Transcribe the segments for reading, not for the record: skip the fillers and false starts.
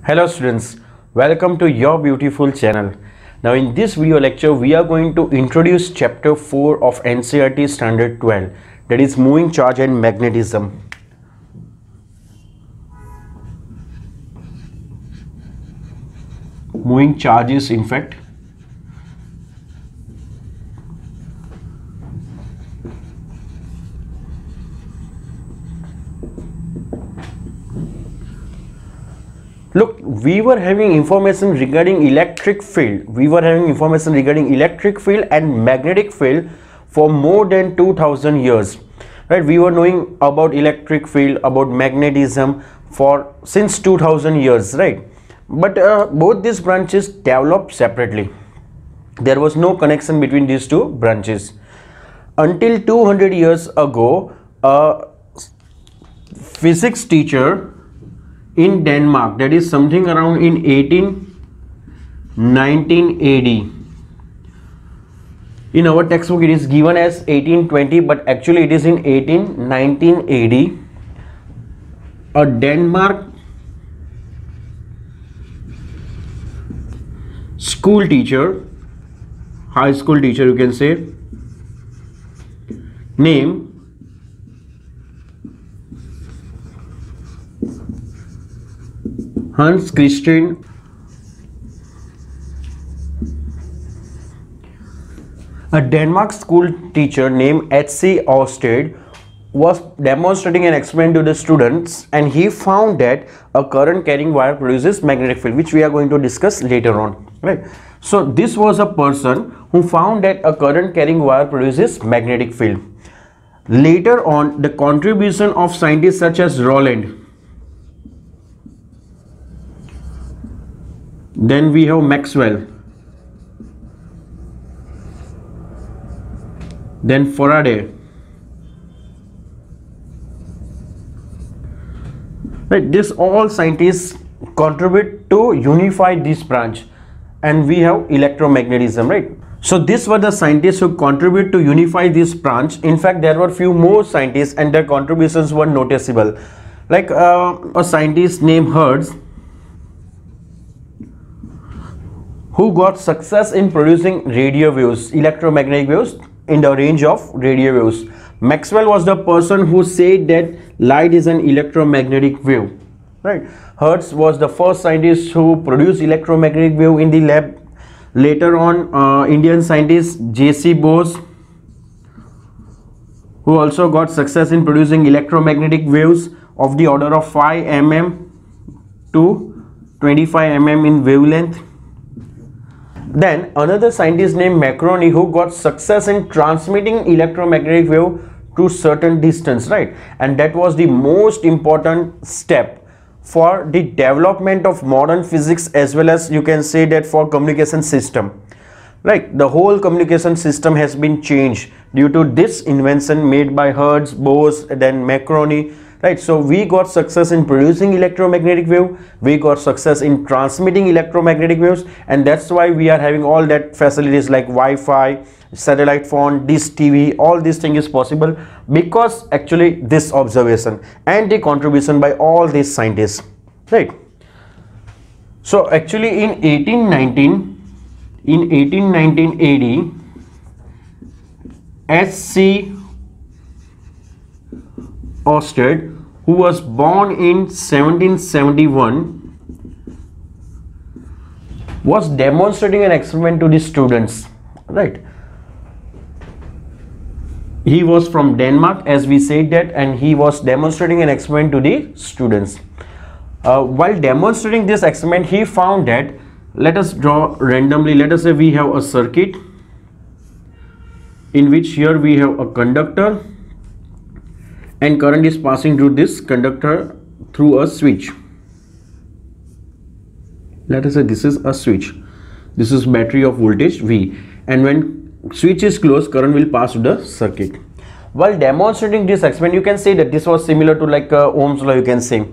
Hello students, welcome to your beautiful channel. Now in this video lecture we are going to introduce chapter 4 of NCERT standard 12, that is moving charge and magnetism. Moving charges, in fact. Look, we were having information regarding electric field. And magnetic field for more than 2000 years. Right? We were knowing about electric field, about magnetism for since 2000 years, right? But both these branches developed separately. There was no connection between these two branches. Until 200 years ago, a physics teacher in Denmark, that is something around in 19 AD. In our textbook it is given as 1820, but actually it is in 19 AD. A Denmark school teacher, high school teacher you can say, name Hans Christian a Denmark school teacher named H.C. Ørsted was demonstrating an experiment to the students, and he found that a current carrying wire produces magnetic field, which we are going to discuss later on, right? So this was a person who found that a current carrying wire produces magnetic field. Later on, the contribution of scientists such as Rowland, then we have Maxwell, then Faraday, right? This all scientists contribute to unify this branch, and we have electromagnetism, right? So these were the scientists who contribute to unify this branch. In fact, there were few more scientists and their contributions were noticeable, like a scientist named Hertz, who got success in producing radio waves, electromagnetic waves in the range of radio waves. Maxwell was the person who said that light is an electromagnetic wave, right? Hertz was the first scientist who produced electromagnetic wave in the lab. Later on, Indian scientist J.C. Bose, who also got success in producing electromagnetic waves of the order of 5 mm to 25 mm in wavelength. Then another scientist named Marconi, who got success in transmitting electromagnetic wave to certain distance, right? And that was the most important step for the development of modern physics, as well as you can say that for communication system. Like the whole communication system has been changed due to this invention made by Hertz, Bose, then Marconi. Right, so we got success in producing electromagnetic wave, we got success in transmitting electromagnetic waves, and that's why we are having all that facilities like Wi-Fi, satellite phone, dish TV. All these things is possible because actually this observation and the contribution by all these scientists, right? So actually in 1819 AD, H.C. Ørsted, who was born in 1771, was demonstrating an experiment to the students, right? He was from Denmark, as we said that, and he was demonstrating an experiment to the students. While demonstrating this experiment, he found that, let us draw randomly, let us say we have a circuit in which here we have a conductor, and current is passing through this conductor through a switch. Let us say this is a switch, this is battery of voltage V, and when switch is closed, current will pass to the circuit. While demonstrating this experiment, you can say that this was similar to like Ohm's law, you can say,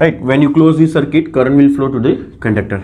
right? When you close the circuit, current will flow to the conductor.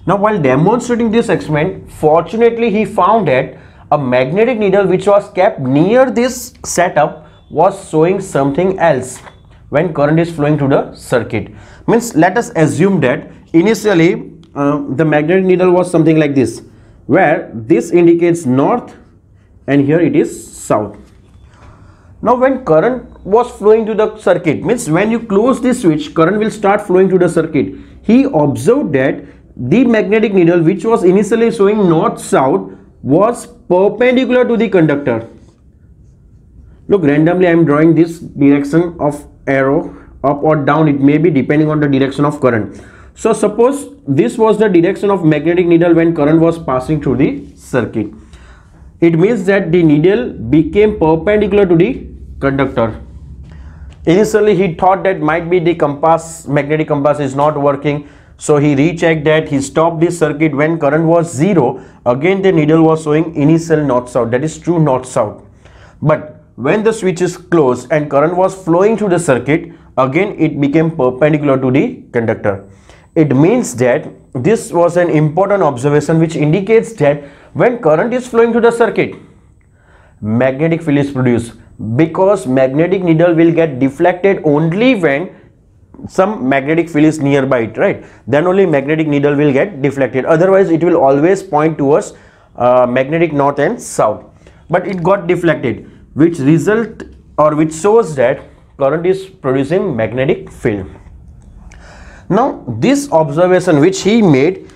Now while demonstrating this experiment, fortunately he found that a magnetic needle which was kept near this setup was showing something else. when current is flowing through the circuit. Means let us assume that initially the magnetic needle was something like this, where this indicates north and here it is south. Now when current was flowing to the circuit, means when you close this switch, current will start flowing to the circuit. He observed that the magnetic needle, which was initially showing north south, was perpendicular to the conductor. Look, randomly I am drawing this direction of arrow, up or down, it may be depending on the direction of current. So suppose this was the direction of magnetic needle when current was passing through the circuit. It means that the needle became perpendicular to the conductor. Initially he thought that might be the compass, magnetic compass is not working, so he rechecked that, he stopped this circuit. When current was 0, again the needle was showing initial north south, that is true north south. But when the switch is closed and current was flowing through the circuit, again it became perpendicular to the conductor. It means that this was an important observation which indicates that when current is flowing through the circuit, magnetic field is produced, because magnetic needle will get deflected only when some magnetic field is nearby it, right? Then only magnetic needle will get deflected, otherwise it will always point towards magnetic north and south. But it got deflected, which result or which shows that current is producing magnetic field. Now this observation which he made,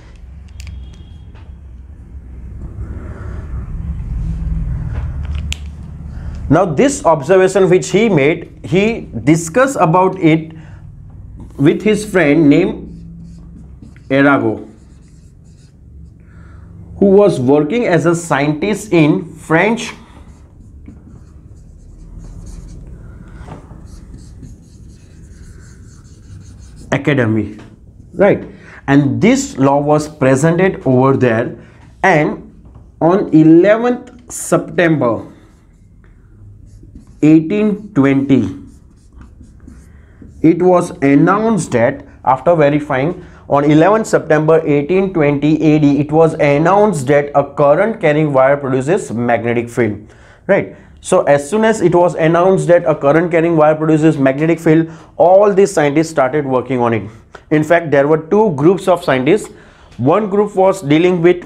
he discussed about it with his friend named Arago, who was working as a scientist in French Academy, right? And this law was presented over there, and on 11th September 1820 it was announced that, after verifying, on 11th September 1820 AD it was announced that a current carrying wire produces magnetic field, right? So as soon as it was announced that a current carrying wire produces magnetic field, all these scientists started working on it. In fact, there were two groups of scientists. One group was dealing with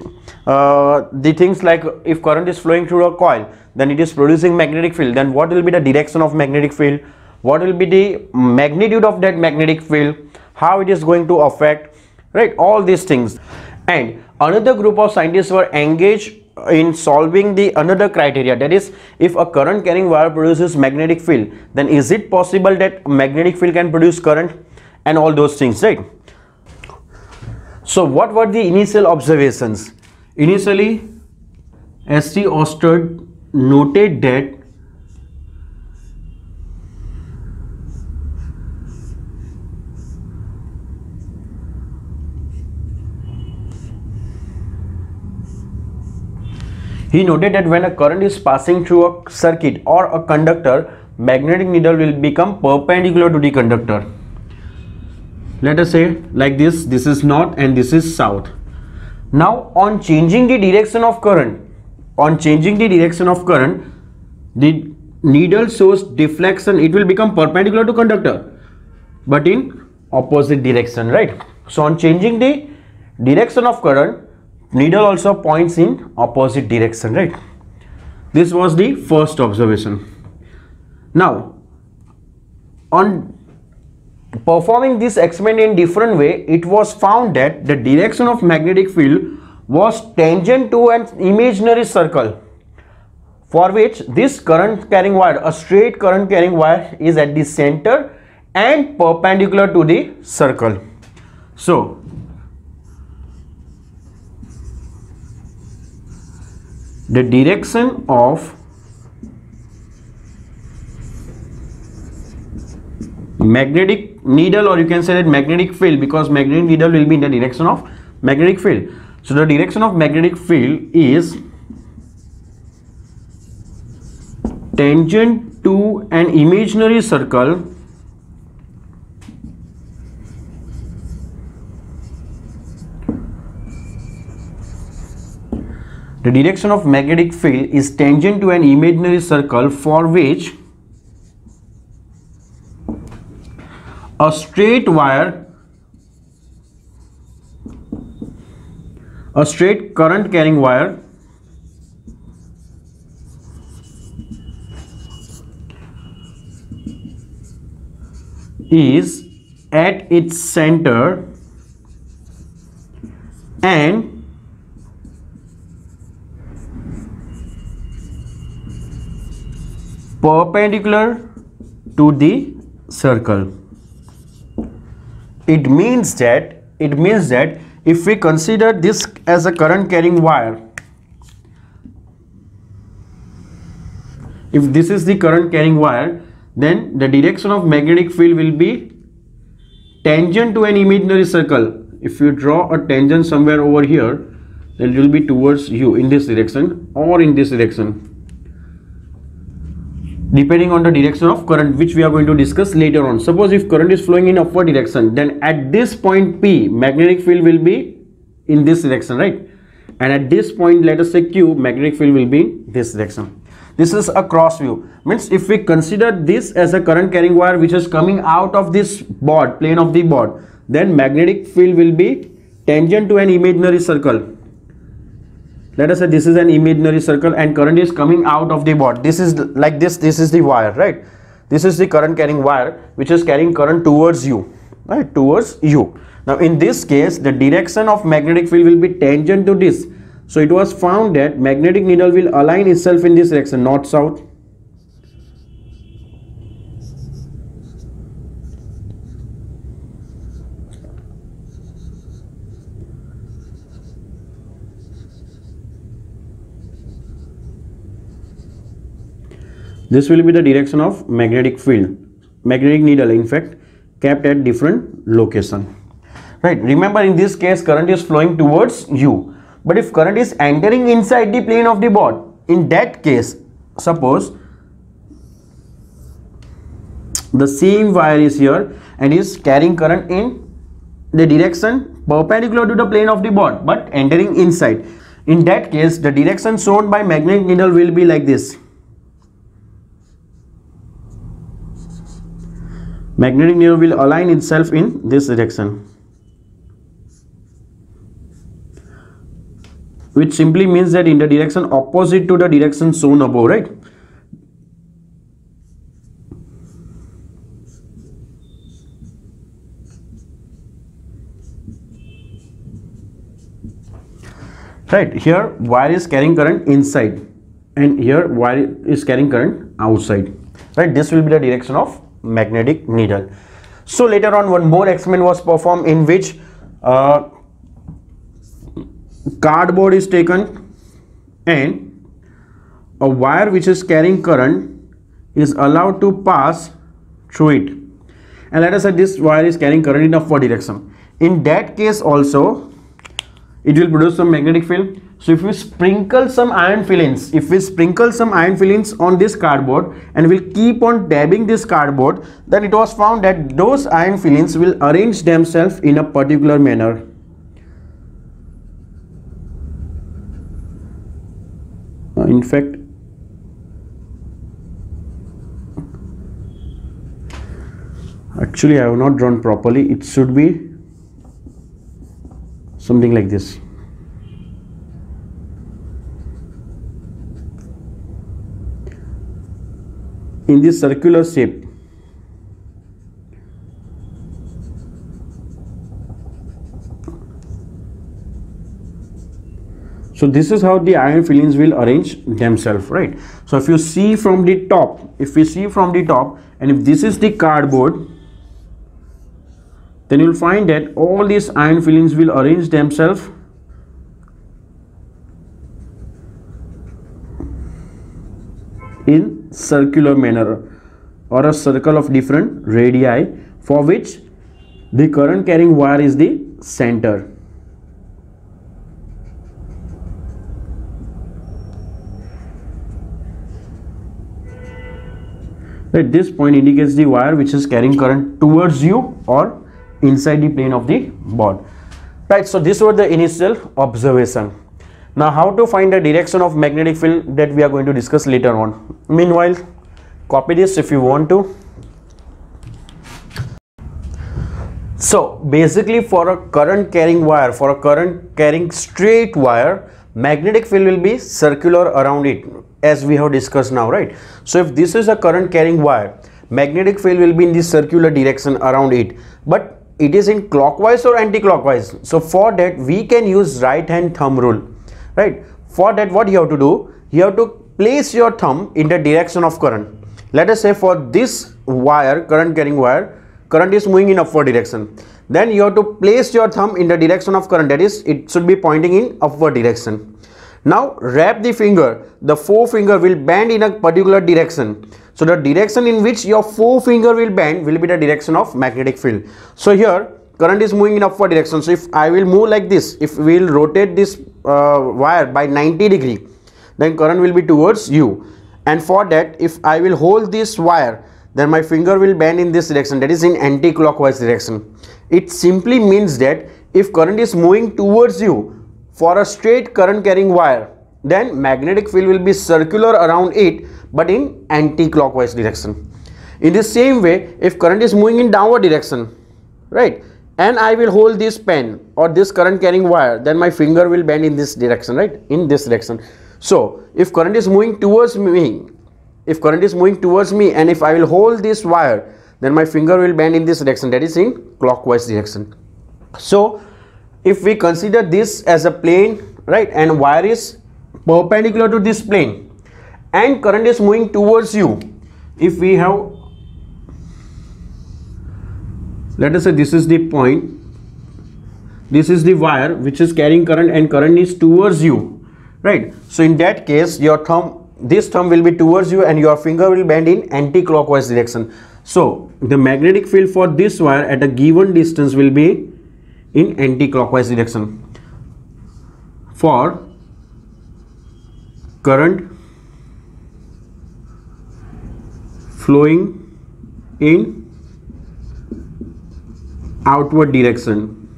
the things like, if current is flowing through a coil, then it is producing magnetic field, then what will be the direction of magnetic field, what will be the magnitude of that magnetic field, how it is going to affect, right? All these things. And another group of scientists were engaged in solving the another criteria, that is, if a current carrying wire produces magnetic field, then is it possible that magnetic field can produce current, and all those things, right? So what were the initial observations? Initially, S.T. Oersted noted that when a current is passing through a circuit or a conductor, magnetic needle will become perpendicular to the conductor. Let us say like this, this is north and this is south. Now on changing the direction of current, the needle shows deflection, it will become perpendicular to conductor but in opposite direction, right? So on changing the direction of current, needle also points in opposite direction, right? This was the first observation. Now on performing this experiment in different way, it was found that the direction of magnetic field was tangent to an imaginary circle, for which this current carrying wire, a straight current carrying wire, is at the center and perpendicular to the circle. So the direction of magnetic needle, or you can say that magnetic field, because magnetic needle will be in the direction of magnetic field. So the direction of magnetic field is tangent to an imaginary circle the direction of magnetic field is tangent to an imaginary circle for which a straight wire, a straight current carrying wire is at its center and perpendicular to the circle. It means that if we consider this as a current carrying wire, if this is the current carrying wire, then the direction of magnetic field will be tangent to an imaginary circle. If you draw a tangent somewhere over here, then it will be towards you in this direction or in this direction, depending on the direction of current, which we are going to discuss later on. Suppose if current is flowing in upward direction, then at this point P, magnetic field will be in this direction, right? And at this point, let us say Q, magnetic field will be in this direction. This is a cross view. Means if we consider this as a current carrying wire which is coming out of this board, plane of the board, then magnetic field will be tangent to an imaginary circle. Let us say this is an imaginary circle and current is coming out of the board. This is like this is the wire, right? This is the current carrying wire which is carrying current towards you, right? Towards you. Now in this case, the direction of magnetic field will be tangent to this. So it was found that magnetic needle will align itself in this direction, north south. This will be the direction of magnetic field, magnetic needle, in fact, kept at different location. Right, remember in this case current is flowing towards you, but if current is entering inside the plane of the board, in that case, suppose the same wire is here and is carrying current in the direction perpendicular to the plane of the board but entering inside. In that case, the direction shown by magnetic needle will be like this. Magnetic needle will align itself in this direction, which simply means that in the direction opposite to the direction shown above, right? Right, here wire is carrying current inside and here wire is carrying current outside, right? This will be the direction of magnetic needle. So later on one more experiment was performed in which cardboard is taken and a wire which is carrying current is allowed to pass through it, and let us say this wire is carrying current in upward direction. In that case also it will produce some magnetic field. So if we sprinkle some iron fillings, on this cardboard and we'll keep on dabbing this cardboard, then it was found that those iron fillings will arrange themselves in a particular manner. In fact, actually I have not drawn properly. It should be something like this. In this circular shape. So this is how the iron fillings will arrange themselves, right? So if you see from the top, and if this is the cardboard, then you will find that all these iron fillings will arrange themselves in circular manner or a circle of different radii, for which the current carrying wire is the center. At this point indicates the wire which is carrying current towards you or inside the plane of the board, right? So this was the initial observation. Now how to find the direction of magnetic field, that we are going to discuss later on. Meanwhile, copy this if you want to. So basically, for a current carrying wire, for a current carrying straight wire, magnetic field will be circular around it, as we have discussed now, right? So if this is a current carrying wire, magnetic field will be in the circular direction around it, but it is in clockwise or anti-clockwise. So for that we can use right hand thumb rule, right? For that, what you have to do, you have to place your thumb in the direction of current. Let us say for this wire, current carrying wire, current is moving in upward direction. Then you have to place your thumb in the direction of current, that is, it should be pointing in upward direction. Now wrap the finger, the forefinger will bend in a particular direction. So the direction in which your forefinger will bend will be the direction of magnetic field. So here current is moving in upward direction. So if I will move like this, if we will rotate this wire by 90 degree, then current will be towards you. And for that, if I will hold this wire, then my finger will bend in this direction, that is in anti-clockwise direction. It simply means that if current is moving towards you for a straight current carrying wire, then magnetic field will be circular around it, but in anti-clockwise direction. In the same way, if current is moving in downward direction, right, and I will hold this pen or this current carrying wire, then my finger will bend in this direction, right, in this direction. So if current is moving towards me, and if I will hold this wire, then my finger will bend in this direction, that is in clockwise direction. So if we consider this as a plane, right, and wire is perpendicular to this plane and current is moving towards you, if we have, let us say this is the point, this is the wire which is carrying current and current is towards you, right? So in that case, your thumb, this thumb will be towards you and your finger will bend in anti-clockwise direction. So the magnetic field for this wire at a given distance will be in anti-clockwise direction. For current flowing in outward direction,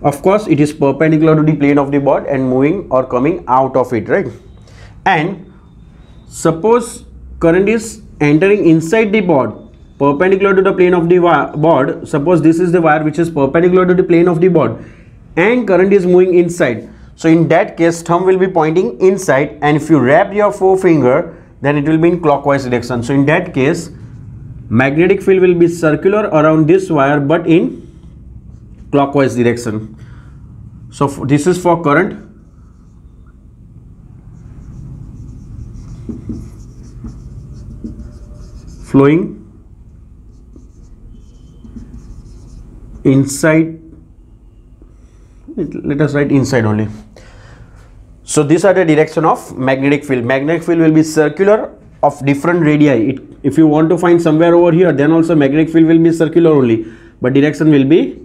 of course it is perpendicular to the plane of the board and moving or coming out of it, right? And suppose current is entering inside the board perpendicular to the plane of the board. Suppose this is the wire which is perpendicular to the plane of the board and current is moving inside. So in that case, thumb will be pointing inside, and if you wrap your forefinger, then it will be in clockwise direction. So in that case, magnetic field will be circular around this wire but in clockwise direction. So this is for current flowing inside, let us write inside only. So these are the direction of magnetic field. Magnetic field will be circular of different radii. If you want to find somewhere over here, then also magnetic field will be circular only, but direction will be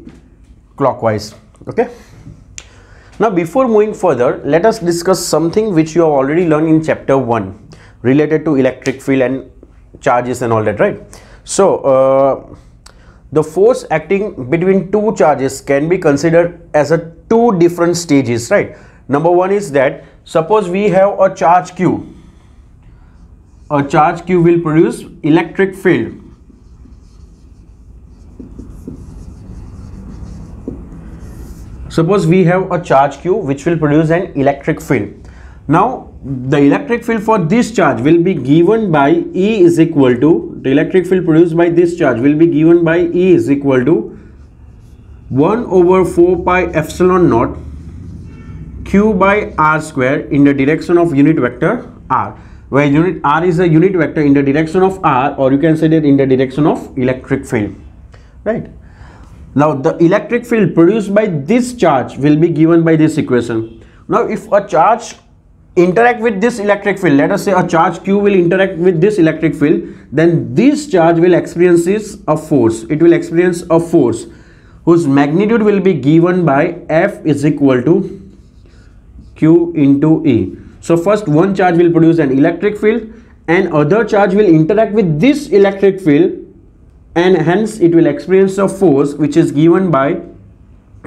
clockwise. Okay. Now before moving further, let us discuss something which you have already learned in chapter 1 related to electric field and charges and all that, right? So the force acting between two charges can be considered as a two different stages, right? Number one is that suppose we have a charge Q. A charge Q will produce electric field. Suppose we have a charge Q which will produce an electric field. Now the electric field for this charge will be given by E is equal to, the electric field produced by this charge will be given by E is equal to 1 over 4 pi epsilon naught Q by R square in the direction of unit vector R, where unit R is a unit vector in the direction of R, or you can say that in the direction of electric field, right? Now the electric field produced by this charge will be given by this equation. Now if a charge interact with this electric field, let us say a charge Q will interact with this electric field, then this charge will experience a force. It will experience a force whose magnitude will be given by F is equal to Q into E. So first one charge will produce an electric field and other charge will interact with this electric field, and hence it will experience a force which is given by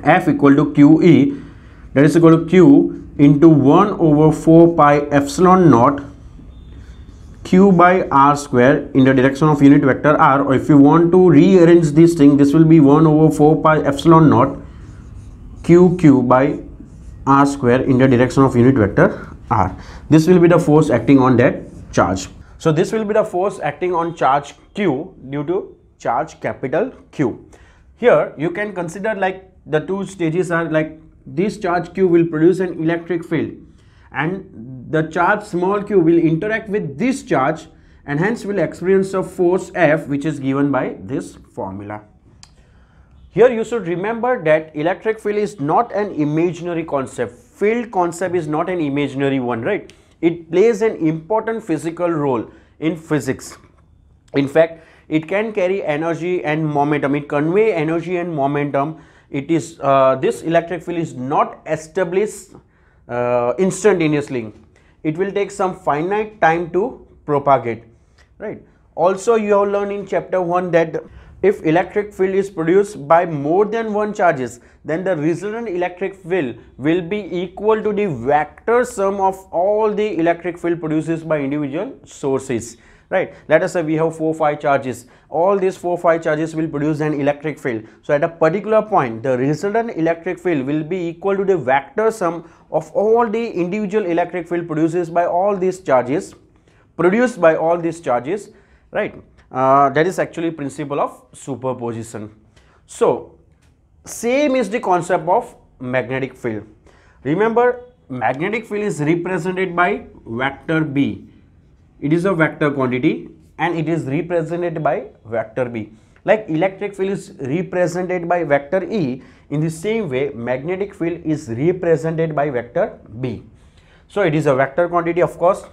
F equal to QE, that is equal to Q into 1 over 4 pi epsilon naught q by r square in the direction of unit vector r, or if you want to rearrange this thing, this will be 1 over 4 pi epsilon naught q by r square in the direction of unit vector r. This will be the force acting on that charge. So this will be the force acting on charge q due to charge capital Q. Here you can consider like the two stages are like this charge q will produce an electric field, and the charge small q will interact with this charge and hence will experience a force F, which is given by this formula. Here you should remember that electric field is not an imaginary concept. Field concept is not an imaginary one, right? It plays an important physical role in physics. In fact, it can carry energy and momentum. It convey energy and momentum. It is this electric field is not established instantaneously. It will take some finite time to propagate, right? Also, you have learned in chapter 1 that if electric field is produced by more than one charges, then the resultant electric field will be equal to the vector sum of all the electric field produced by individual sources, right? Let us say we have 4-5 charges. All these 4-5 charges will produce an electric field. So at a particular point, the resultant electric field will be equal to the vector sum of all the individual electric field produced by all these charges, right? That is actually principle of superposition. So same is the concept of magnetic field. Remember, magnetic field is represented by vector B. It is a vector quantity and it is represented by vector B. Like electric field is represented by vector E, in the same way magnetic field is represented by vector B. So it is a vector quantity, of course.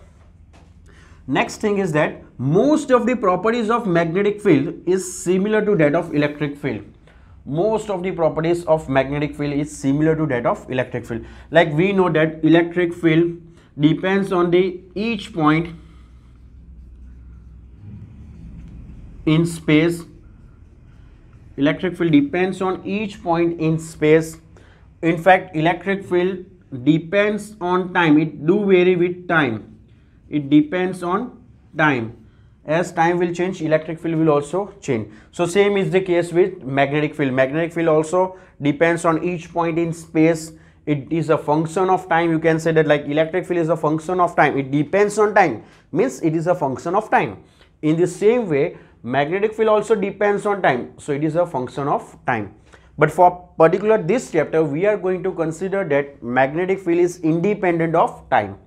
Next thing is that most of the properties of magnetic field is similar to that of electric field. Most of the properties of magnetic field is similar to that of electric field. Like we know that electric field depends on the each point in space. Electric field depends on each point in space. In fact, electric field depends on time. It do vary with time. It depends on time. As time will change, electric field will also change. So same is the case with magnetic field. Magnetic field also depends on each point in space. It is a function of time. You can say that like electric field is a function of time. It depends on time, means it is a function of time. In the same way, magnetic field also depends on time. So it is a function of time. But for particular this chapter, we are going to consider that magnetic field is independent of time.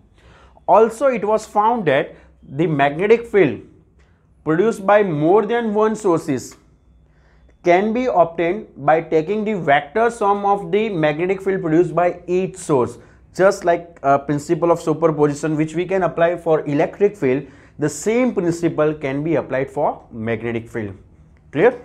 Also, it was found that the magnetic field produced by more than one sources can be obtained by taking the vector sum of the magnetic field produced by each source. Just like a principle of superposition which we can apply for electric field, the same principle can be applied for magnetic field. Clear?